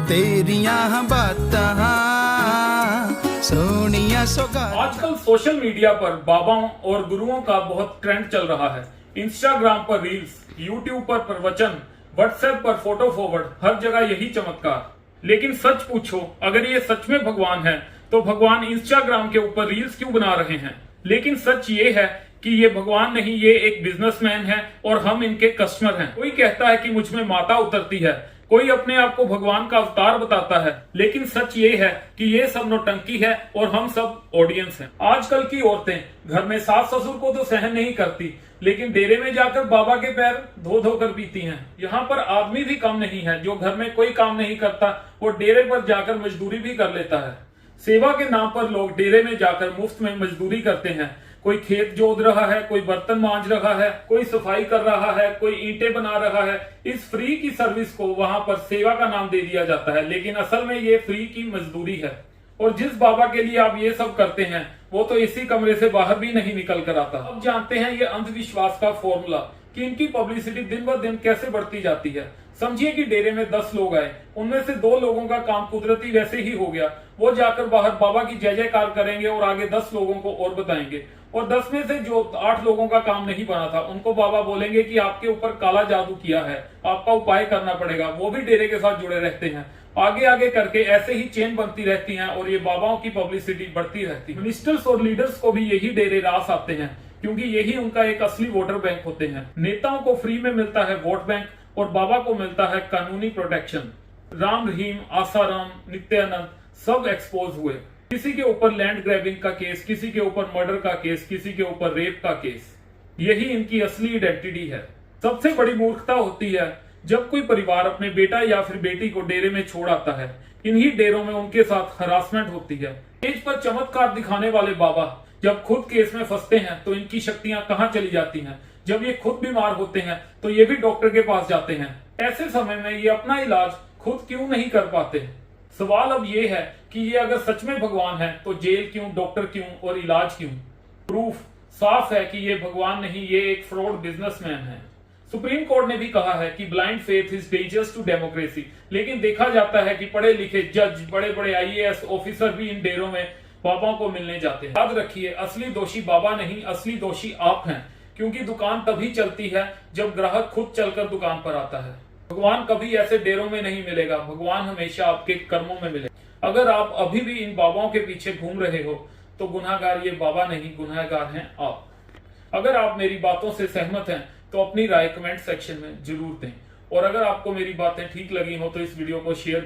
तेरियां बातां सोनिया सौगात। आजकल सोशल मीडिया पर बाबाओं और गुरुओं का बहुत ट्रेंड चल रहा है। इंस्टाग्राम पर रील्स, यूट्यूब पर प्रवचन, व्हाट्सएप पर फोटो फॉरवर्ड, हर जगह यही चमत्कार। लेकिन सच पूछो, अगर ये सच में भगवान है तो भगवान इंस्टाग्राम के ऊपर रील्स क्यों बना रहे हैं? लेकिन सच ये है कि ये भगवान नहीं, ये एक बिजनेसमैन है और हम इनके कस्टमर हैं। कोई कहता है कि मुझ में माता उतरती है, कोई अपने आप को भगवान का अवतार बताता है, लेकिन सच ये है कि ये सब नौटंकी है और हम सब ऑडियंस हैं। आजकल की औरतें घर में सास ससुर को तो सहन नहीं करती, लेकिन डेरे में जाकर बाबा के पैर धो धो कर पीती हैं। यहाँ पर आदमी भी कम नहीं है जो घर में कोई काम नहीं करता, वो डेरे पर जाकर मजदूरी भी कर लेता है। सेवा के नाम पर लोग डेरे में जाकर मुफ्त में मजदूरी करते हैं। कोई खेत जोत रहा है, कोई बर्तन मांज रहा है, कोई सफाई कर रहा है, कोई ईंटें बना रहा है। इस फ्री की सर्विस को वहां पर सेवा का नाम दे दिया जाता है, लेकिन असल में ये फ्री की मजदूरी है। और जिस बाबा के लिए आप ये सब करते हैं वो तो इसी कमरे से बाहर भी नहीं निकल कर आता। अब जानते हैं ये अंधविश्वास का फॉर्मूला कि इनकी पब्लिसिटी दिन ब दिन कैसे बढ़ती जाती है। समझिए कि डेरे में 10 लोग आए, उनमें से 2 लोगों का काम कुदरती वैसे ही हो गया। वो जाकर बाहर बाबा की जय जयकार करेंगे और आगे 10 लोगों को और बताएंगे। और 10 में से जो 8 लोगों का काम नहीं बना था, उनको बाबा बोलेंगे कि आपके ऊपर काला जादू किया है, आपका उपाय करना पड़ेगा। वो भी डेरे के साथ जुड़े रहते हैं। आगे आगे करके ऐसे ही चेन बनती रहती है और ये बाबाओं की पब्लिसिटी बढ़ती रहती है। मिनिस्टर्स और लीडर्स को भी यही डेरे रास आते हैं, क्योंकि यही उनका एक असली वोटर बैंक होते हैं। नेताओं को फ्री में मिलता है वोट बैंक और बाबा को मिलता है कानूनी प्रोटेक्शन। राम रहीम, आसाराम, नित्यानंद सब एक्सपोज हुए। किसी के ऊपर लैंड ग्रैबिंग का केस, किसी के ऊपर मर्डर का केस, किसी के ऊपर रेप का केस। यही इनकी असली आइडेंटिटी है। सबसे बड़ी मूर्खता होती है जब कोई परिवार अपने बेटा या फिर बेटी को डेरे में छोड़ आता है। इन्हीं डेरों में उनके साथ हरासमेंट होती है। स्टेज पर चमत्कार दिखाने वाले बाबा जब खुद केस में फंसते हैं तो इनकी शक्तियां कहां चली जाती हैं। जब ये खुद बीमार होते हैं तो ये भी डॉक्टर के पास जाते हैं। ऐसे समय में ये अपना इलाज खुद क्यों नहीं कर पाते? सवाल अब ये है कि ये अगर सच में भगवान है तो जेल क्यों, डॉक्टर क्यों और इलाज क्यों? प्रूफ साफ है कि ये भगवान नहीं, ये एक फ्रॉड बिजनेसमैन है। सुप्रीम कोर्ट ने भी कहा है कि blind faith is dangerous to democracy, लेकिन देखा जाता है कि पढ़े लिखे जज, बड़े बड़े आईएएस ऑफिसर भी इन डेरों में बाबाओं को मिलने जाते हैं। याद रखिए, असली दोषी बाबा नहीं, असली दोषी आप हैं, क्योंकि दुकान तभी चलती है जब ग्राहक खुद चलकर दुकान पर आता है। भगवान कभी ऐसे डेरों में नहीं मिलेगा, भगवान हमेशा आपके कर्मों में मिलेगा। अगर आप अभी भी इन बाबाओं के पीछे घूम रहे हो तो गुनाहगार ये बाबा नहीं, गुनाहगार हैं आप। अगर आप मेरी बातों से सहमत हैं तो अपनी राय कमेंट सेक्शन में जरूर दें, और अगर आपको मेरी बातें ठीक लगी हो तो इस वीडियो को शेयर